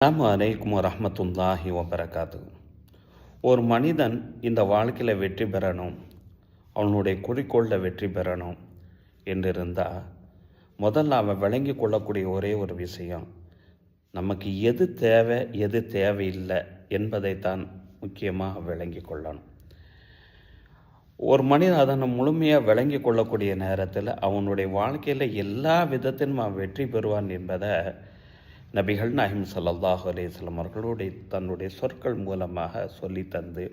அஸ்ஸலாமு அலைக்கும் வரஹ்மத்துல்லாஹி வபரகாத்து. ஒரு மனிதன் இந்த வாழ்க்கையில் வெற்றி பெறணும், அவனுடைய குறிக்கோளில் வெற்றி பெறணும் என்று இருந்தால் முதல்ல அவன் விளங்கி கொள்ளக்கூடிய ஒரே ஒரு விஷயம், நமக்கு எது தேவை எது தேவையில்லை என்பதைத்தான் முக்கியமாக விளங்கி கொள்ளணும். ஒரு மனிதன் அதனை முழுமையாக விளங்கி கொள்ளக்கூடிய நேரத்தில் அவனுடைய வாழ்க்கையில் எல்லா விதத்திலும் அவன் வெற்றி பெறுவான் என்பதை நபிகள் நாயகம் ஸல்லல்லாஹு அலைஹி வஸல்லம் அவர்களுடைய தன்னுடைய சொற்கள் மூலமாக சொல்லி தந்து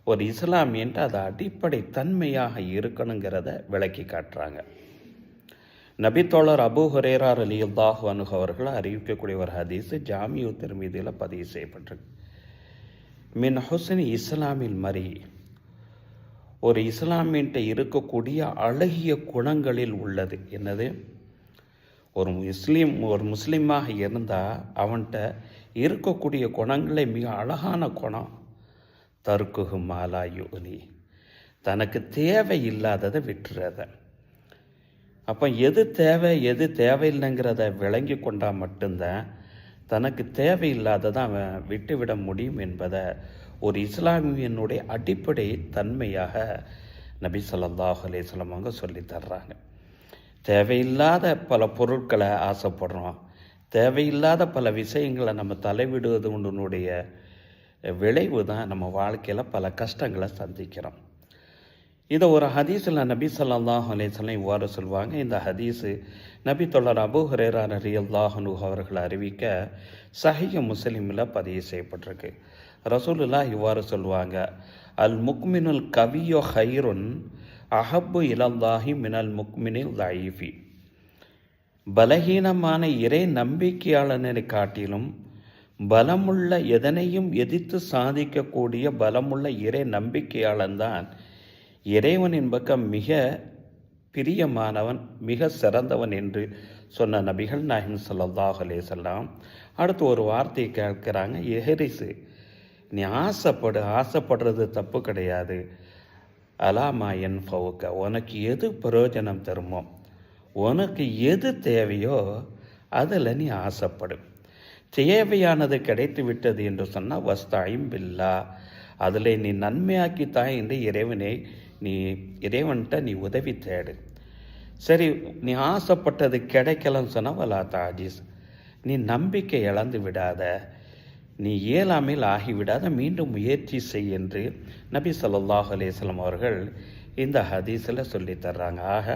ஒரு இஸ்லாமியன்ட்டு அது அடிப்படை தன்மையாக இருக்கணுங்கிறத விளக்கி காட்டுறாங்க. நபித்தோழர் அபூ ஹுரைரா ரலியல்லாஹு அன்ஹு அவர்கள் அறிவிக்கக்கூடிய ஒரு ஹதீஸ் ஜாமிஉ திர்மிதியில் பதிவு செய்யப்பட்டிருக்கு. மின் ஹுஸ்னி இஸ்லாமில் மரி, ஒரு இஸ்லாமியன்ட்ட இருக்கக்கூடிய அழகிய குணங்களில் உள்ளது என்னது? ஒரு முஸ்லீமாக இருந்தால் அவன்கிட்ட இருக்கக்கூடிய குணங்களே மிக அழகான குணம். தர்க்குஹு மாலா யுக்னி, தனக்கு தேவையில்லாததை விட்டுறத. அப்போ எது தேவை எது தேவையில்லைங்கிறத விளங்கி கொண்டால் மட்டும்தான் தனக்கு தேவையில்லாததை அவன் விட்டுவிட முடியும் என்பதை ஒரு இஸ்லாமியனுடைய அடிப்படை தன்மையாக நபி ஸல்லல்லாஹு அலைஹி வஸல்லம் அவங்க சொல்லி தர்றாங்க. தேவையில்லாத பல பொருட்களை ஆசைப்படுறோம், தேவையில்லாத பல விஷயங்களை நம்ம தலைவிடுவதனுடைய விளைவு தான் நம்ம வாழ்க்கையில் பல கஷ்டங்களை சந்திக்கிறோம். இதை ஒரு ஹதீஸில் நபி ஸல்லல்லாஹு அலைஹி வஸல்லம் இவ்வாறு சொல்லுவாங்க. இந்த ஹதீஸு நபி தோழர் அபூ ஹுரைரா ரலியல்லாஹு அன்ஹு அவர்கள் அறிவிக்க சஹீஹ் முஸ்லிமில் பதிவு செய்யப்பட்டிருக்கு. ரசூலுல்லாஹ் இவ்வாறு சொல்லுவாங்க, அல் முக்மினுல் கவியோ ஹைருன் அஹப்பு இலல்லாஹி மினல் முக்மினில் தஈஃபி, பலகீனமான இறை நம்பிக்கையாளனை காட்டிலும் பலமுள்ள எதனையும் எதிர்த்து சாதிக்கக்கூடிய பலமுள்ள இறை நம்பிக்கையாளன்தான் இறைவனின் பக்கம் மிக பிரியமானவன், மிக சிறந்தவன் என்று சொன்ன நபிகள் நாயகம் ஸல்லல்லாஹு அலைஹி வஸல்லம் அடுத்து ஒரு வார்த்தையை கேட்குறாங்க, எஹரிசு, நீ ஆசைப்படுறது தப்பு கிடையாது, அலாமா என் ஃபவுக்க, உனக்கு எது பிரயோஜனம் தருமோ, உனக்கு எது தேவையோ அதில் நீ ஆசைப்படு. தேவையானது கிடைத்து விட்டது என்று சொன்னால் வஸ்தாயும் பில்லா, அதில் நீ நன்மையாக்கித்தான் என்று இறைவன்கிட்ட நீ உதவி தேடு. சரி, நீ ஆசைப்பட்டது கிடைக்கலன்னு சொன்னால் வலா தாஜிஸ், நீ நம்பிக்கை இழந்து விடாத, நீ இயலாமையில் ஆகிவிடாத, மீண்டும் முயற்சி செய் என்று நபி ஸல்லல்லாஹு அலைஹி வஸல்லம் அவர்கள் இந்த ஹதீஸில் சொல்லி தர்றாங்க. ஆக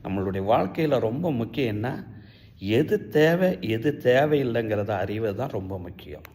நம்மளுடைய வாழ்க்கையில் ரொம்ப முக்கியம் என்ன, எது தேவை எது தேவையில்லைங்கிறத அறிவது தான் ரொம்ப முக்கியம்.